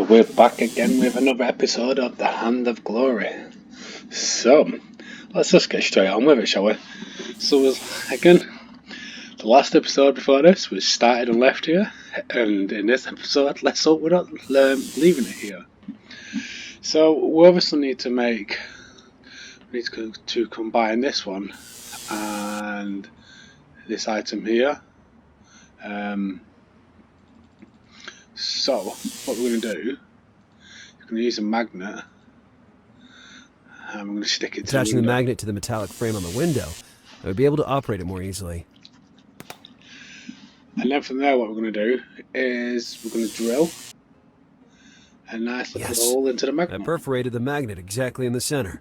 And we're back again with another episode of The Hand of Glory. So, let's just get straight on with it, shall we? So, again, the last episode before this was started and left here, and in this episode, let's hope we're not leaving it here. So, we obviously need to combine this one and this item here. So, what we're going to do, we're going to use a magnet, and we're going to stick it to Attaching the magnet to the metallic frame on the window, I would be able to operate it more easily. And then from there, what we're going to do is we're going to drill a nice little hole into the magnet. I perforated the magnet exactly in the center.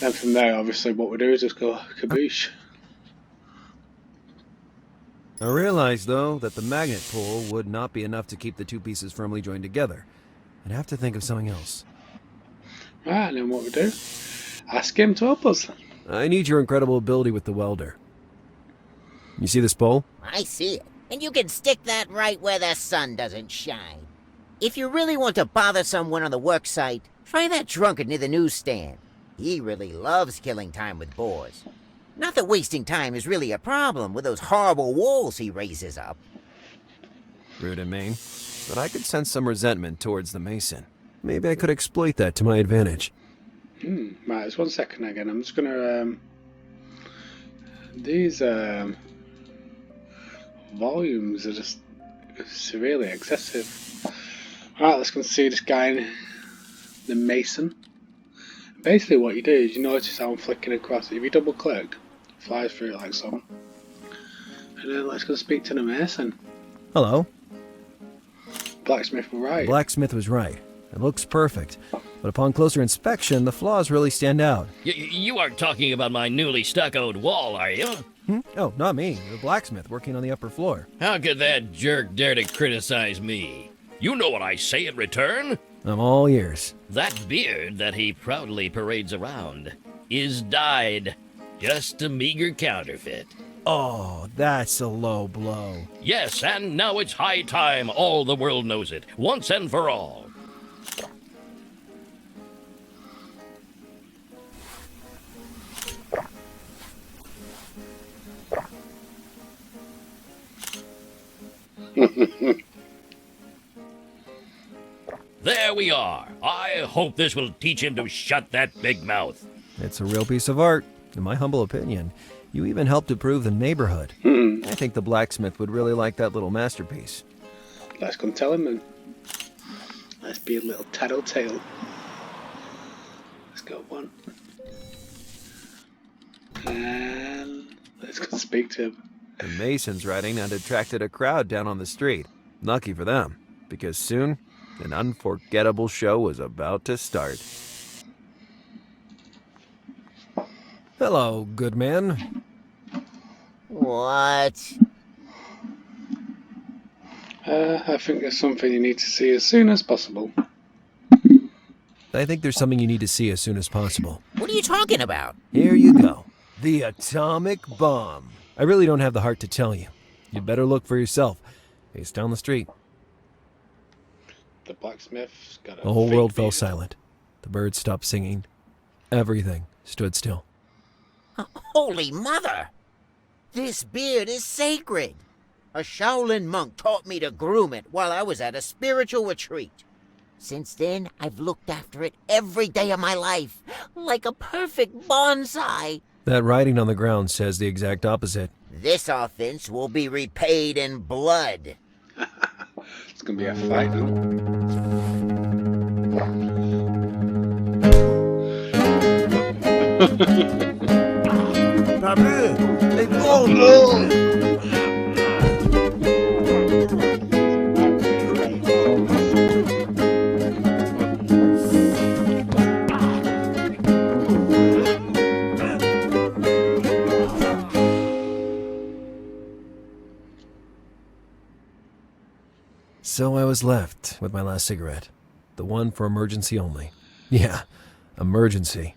Then from there, obviously, what we do is just go kaboosh. I realized, though, that the magnet pull would not be enough to keep the two pieces firmly joined together. I'd have to think of something else. Right, and then what we do, ask him to help us. I need your incredible ability with the welder. You see this pole? I see it, and you can stick that right where the sun doesn't shine. If you really want to bother someone on the work site, try that drunkard near the newsstand. He really loves killing time with boars. Not that wasting time is really a problem with those horrible walls he raises up. Rude and mean, but I could sense some resentment towards the mason. Maybe I could exploit that to my advantage. Right, just 1 second again. I'm just gonna these volumes are just severely excessive. Right, let's go see this guy, the mason. Basically what you do is you notice how I'm flicking across. If you double click, it flies through it like so. And then let's go speak to the mason. Hello. Blacksmith was right. Blacksmith was right. It looks perfect. But upon closer inspection, the flaws really stand out. You aren't talking about my newly stuccoed wall, are you? Oh, not me. The blacksmith working on the upper floor. How could that jerk dare to criticize me? You know what I say in return? I'm all ears. That beard that he proudly parades around is dyed. Just a meager counterfeit. Oh, that's a low blow. Yes, and now it's high time all the world knows it, once and for all. There we are. I hope this will teach him to shut that big mouth. It's a real piece of art, in my humble opinion. You even helped improve the neighborhood. I think the blacksmith would really like that little masterpiece. Let's go and tell him, and let's be a little tattletale. Let's go one. And let's go speak to him. The mason's writing had attracted a crowd down on the street. Lucky for them, because soon an unforgettable show was about to start. Hello, good man. What? I think there's something you need to see as soon as possible. I think there's something you need to see as soon as possible. What are you talking about? Here you go. The atomic bomb. I really don't have the heart to tell you. You'd better look for yourself. It's down the street. The blacksmith's got a The whole fake world fell beard. silent. The birds stopped singing. Everything stood still. Holy Mother! This beard is sacred. A Shaolin monk taught me to groom it while I was at a spiritual retreat. Since then, I've looked after it every day of my life, like a perfect bonsai. That writing on the ground says the exact opposite. This offense will be repaid in blood. It's gonna be a fight, So I was left with my last cigarette. The one for emergency only. Yeah, emergency.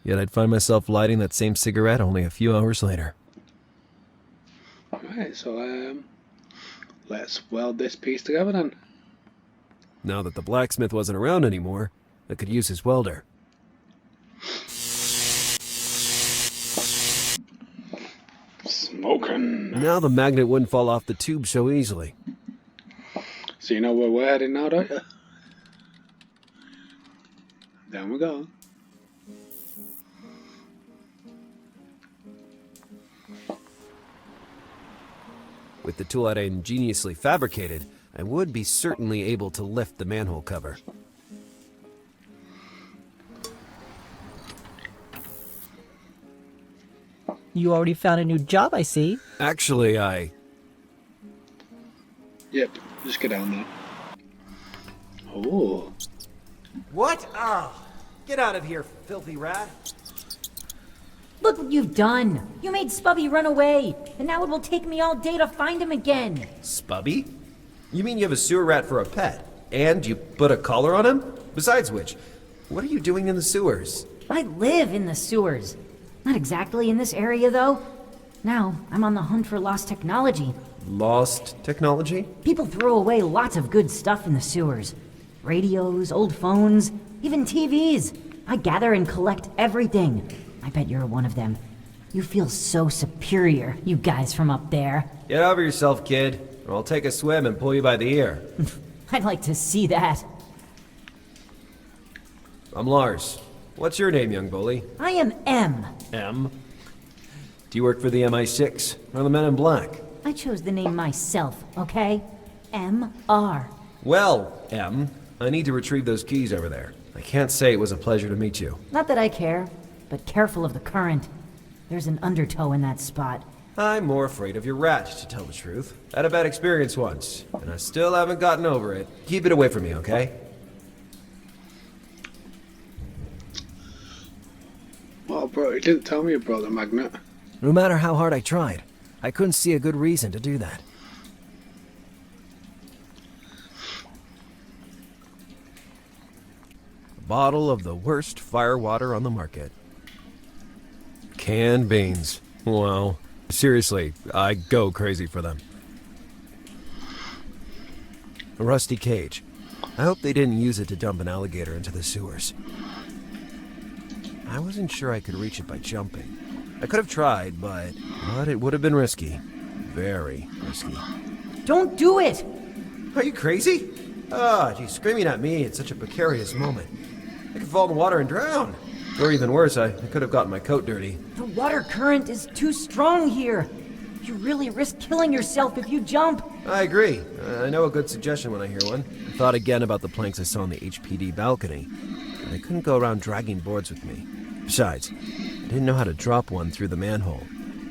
Yet I'd find myself lighting that same cigarette only a few hours later. Right, so let's weld this piece together then. Now that the blacksmith wasn't around anymore, I could use his welder. Smoking. Now the magnet wouldn't fall off the tube so easily. So you know where we're heading now, don't you? Down we go. With the tool I'd ingeniously fabricated, I would be certainly able to lift the manhole cover. You already found a new job, I see. Actually, Yep, just get down there. Oh. What? Oh, get out of here, filthy rat. Look what you've done! You made Spubby run away, and now it will take me all day to find him again! Spubby? You mean you have a sewer rat for a pet? And you put a collar on him? Besides which, what are you doing in the sewers? I live in the sewers. Not exactly in this area, though. Now, I'm on the hunt for lost technology. Lost technology? People throw away lots of good stuff in the sewers. Radios, old phones, even TVs. I gather and collect everything. I bet you're one of them. You feel so superior, you guys from up there. Get over yourself, kid, or I'll take a swim and pull you by the ear. I'd like to see that. I'm Lars. What's your name, young bully? I am M. M? Do you work for the MI6 or the Men in Black? I chose the name myself, okay? M.R. Well, M, I need to retrieve those keys over there. I can't say it was a pleasure to meet you. Not that I care, but careful of the current. There's an undertow in that spot. I'm more afraid of your rat, to tell the truth. I had a bad experience once, and I still haven't gotten over it. Keep it away from me, okay? Well, bro, you didn't tell me you brought the magnet. No matter how hard I tried, I couldn't see a good reason to do that. A bottle of the worst firewater on the market. Canned beans. Wow. Seriously, I go crazy for them. A rusty cage. I hope they didn't use it to dump an alligator into the sewers. I wasn't sure I could reach it by jumping. I could have tried, but it would have been risky. Very risky. Don't do it! Are you crazy? Ah, geez, screaming at me at such a precarious moment. I could fall in the water and drown. Or even worse, I could have gotten my coat dirty. The water current is too strong here. You really risk killing yourself if you jump. I agree. I know a good suggestion when I hear one. I thought again about the planks I saw on the HPD balcony. And I couldn't go around dragging boards with me. Besides, I didn't know how to drop one through the manhole.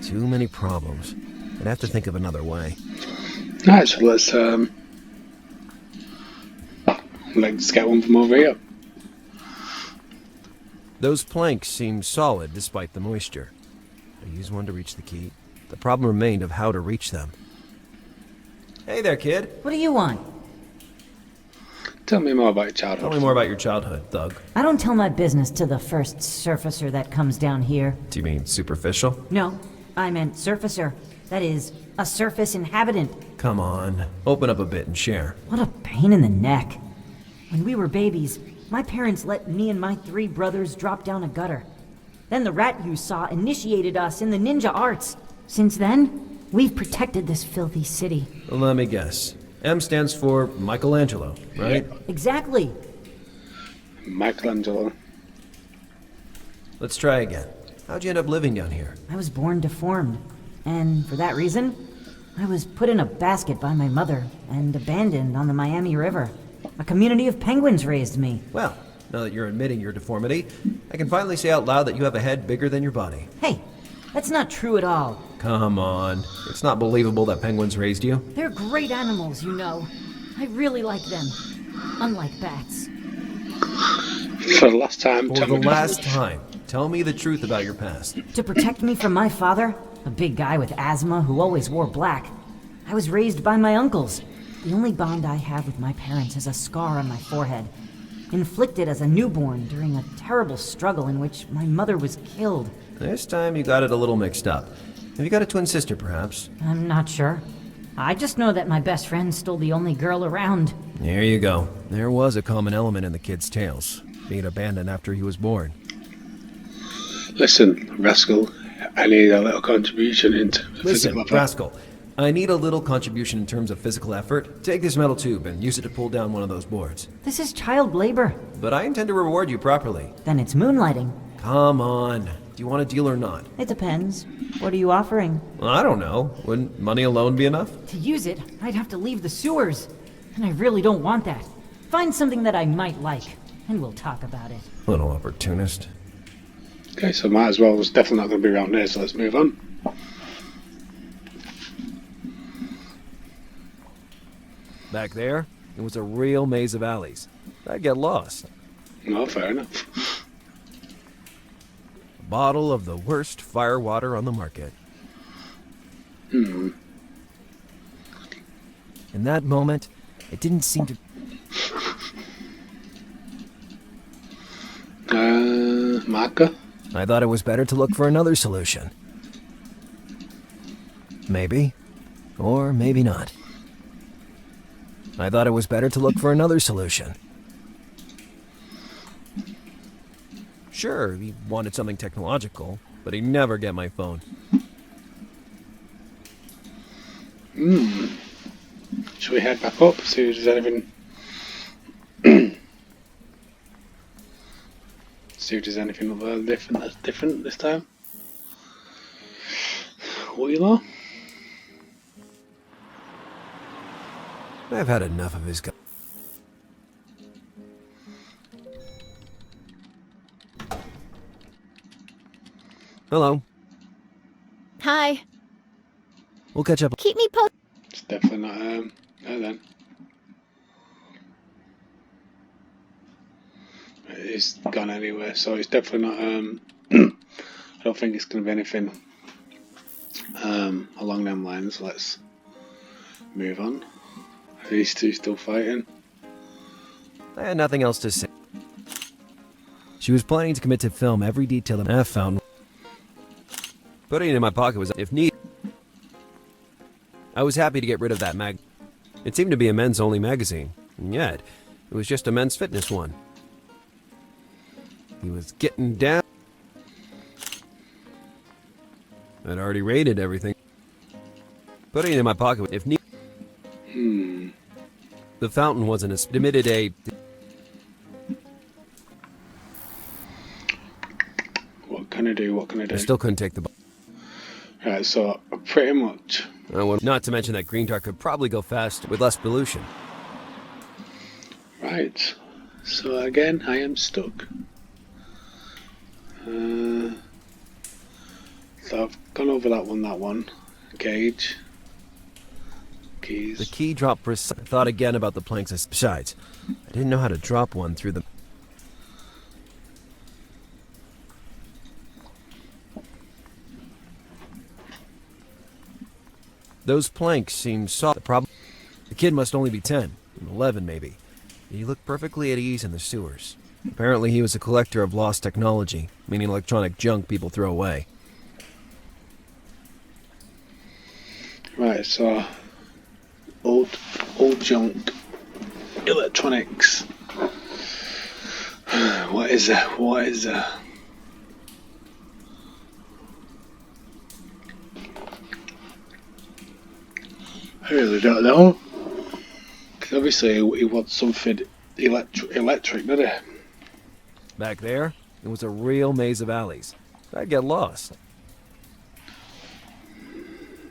Too many problems. I'd have to think of another way. Alright, so let's get one from over here. Those planks seemed solid despite the moisture. I used one to reach the key. The problem remained of how to reach them. Hey there, kid. What do you want? Tell me more about your childhood. Tell me more about your childhood, Thug. I don't tell my business to the first surfacer that comes down here. Do you mean superficial? No, I meant surfacer. That is, a surface inhabitant. Come on, open up a bit and share. What a pain in the neck. When we were babies, my parents let me and my 3 brothers drop down a gutter. Then the rat you saw initiated us in the ninja arts. Since then, we've protected this filthy city. Let me guess. M stands for Michelangelo, right? Yeah. Exactly. Michelangelo. Let's try again. How'd you end up living down here? I was born deformed. And for that reason, I was put in a basket by my mother and abandoned on the Miami River. A community of penguins raised me. Well, now that you're admitting your deformity, I can finally say out loud that you have a head bigger than your body. Hey, that's not true at all. Come on. It's not believable that penguins raised you. They're great animals, you know. I really like them. Unlike bats. For the last time, For tell the me last time, tell me the truth about your past. To protect me from my father, a big guy with asthma who always wore black, I was raised by my uncles. The only bond I have with my parents is a scar on my forehead. inflicted as a newborn during a terrible struggle in which my mother was killed. This time you got it a little mixed up. Have you got a twin sister, perhaps? I'm not sure. I just know that my best friend stole the only girl around. There you go. There was a common element in the kid's tales, being abandoned after he was born. Listen, Rascal, I need a little contribution into physical Listen, effort. Rascal, I need a little contribution in terms of physical effort. Take this metal tube and use it to pull down one of those boards. This is child labor. But I intend to reward you properly. Then it's moonlighting. Come on. Do you want a deal or not? It depends. What are you offering? Well, I don't know. Wouldn't money alone be enough? To use it, I'd have to leave the sewers. And I really don't want that. Find something that I might like, and we'll talk about it. Little opportunist. Okay, so might as well. It's definitely not going to be around here, so let's move on. Back there, it was a real maze of alleys. I'd get lost. No, fair enough. A bottle of the worst fire water on the market. In that moment, it didn't seem to... Marker? I thought it was better to look for another solution. Maybe. Or maybe not. I thought it was better to look for another solution. Sure, he wanted something technological, but he'd never get my phone. Should we head back up, see if there's anything... see if there's anything different that's different this time? What you know? I've had enough of his Hello. Hi. We'll catch up. Keep me posted. It's definitely not, no then. It's gone anywhere, so it's definitely not, I don't think it's going to be anything along them lines. Let's move on. Are these two still fighting? I had nothing else to say. She was planning to commit to film every detail of F found. Putting it in my pocket was if need. I was happy to get rid of that mag. It seemed to be a men's only magazine, and yet it was just a men's fitness one. He was getting down. I'd already rated everything. Putting it in my pocket if need. The fountain wasn't as emitted a. What can I do? What can I do? I still couldn't take the. Right, so pretty much. Not to mention that green tar could probably go fast with less pollution. Right, so again, I am stuck. So I've gone over that one. Gauge. Keys. The key dropped for thought again about the planks. Besides, I didn't know how to drop one through the. Those planks seemed soft. The problem. The kid must only be 10, 11 maybe. He looked perfectly at ease in the sewers. Apparently he was a collector of lost technology, meaning electronic junk people throw away. Right, so old junk electronics. What is that? I really don't know. Because obviously he wants something electric, doesn't he? Back there, it was a real maze of alleys. I'd get lost.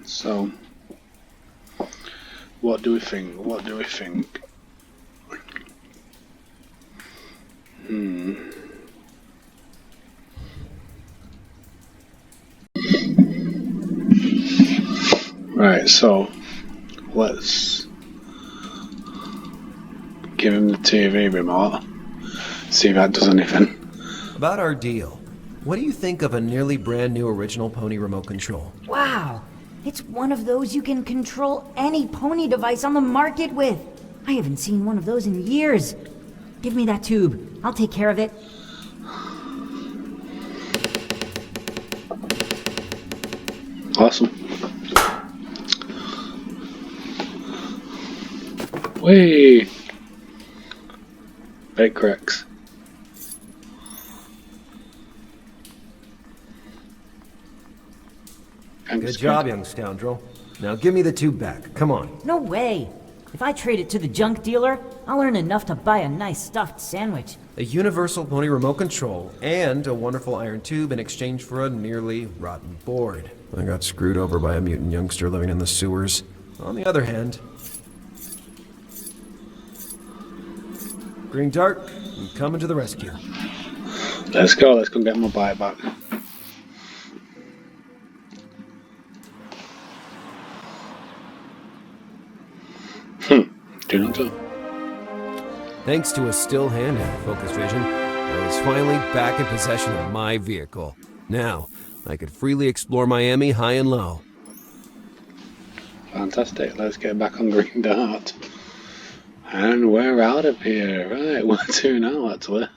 So, what do we think? Right, so let's give him the TV remote, see if that does anything. About our deal, what do you think of a nearly brand new original pony remote control? Wow! It's one of those you can control any pony device on the market with. I haven't seen one of those in years. Give me that tube. I'll take care of it. Awesome. Whee! Big cracks. Good job, young scoundrel. Now give me the tube back. Come on. No way. If I trade it to the junk dealer, I'll earn enough to buy a nice stuffed sandwich. A universal pony remote control and a wonderful iron tube in exchange for a nearly rotten board. I got screwed over by a mutant youngster living in the sewers. On the other hand, Green Dart, I'm coming to the rescue. Let's go get my bike back. Do not do. Thanks to a still hand and focused vision, I was finally back in possession of my vehicle. Now, I could freely explore Miami high and low. Fantastic, let's get back on Green Dart. And we're out of here. Right, where to now actually?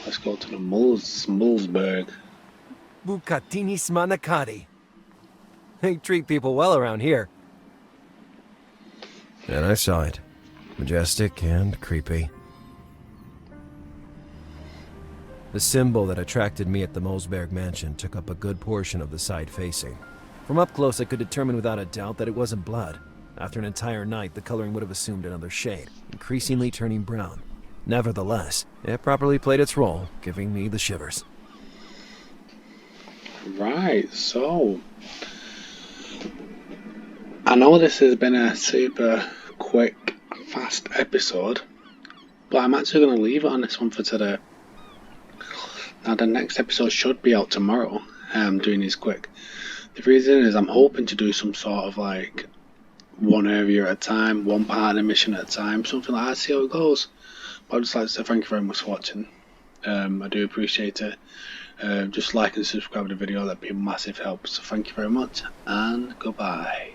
Let's go to the Mulzberg. Bucatinis Manacati. They treat people well around here. And I saw it. Majestic and creepy. The symbol that attracted me at the Mulzberg mansion took up a good portion of the side facing. From up close, I could determine without a doubt that it wasn't blood. After an entire night, the coloring would have assumed another shade, increasingly turning brown. Nevertheless, it properly played its role, giving me the shivers. Right, so I know this has been a super quick, fast episode, but I'm actually going to leave it on this one for today. Now the next episode should be out tomorrow. I'm doing these quick. The reason is I'm hoping to do some sort of like one area at a time, one part of the mission at a time, something like that, see how it goes. But I'd just like to say thank you very much for watching. I do appreciate it. Just like and subscribe to the video, that'd be a massive help. So thank you very much, and goodbye.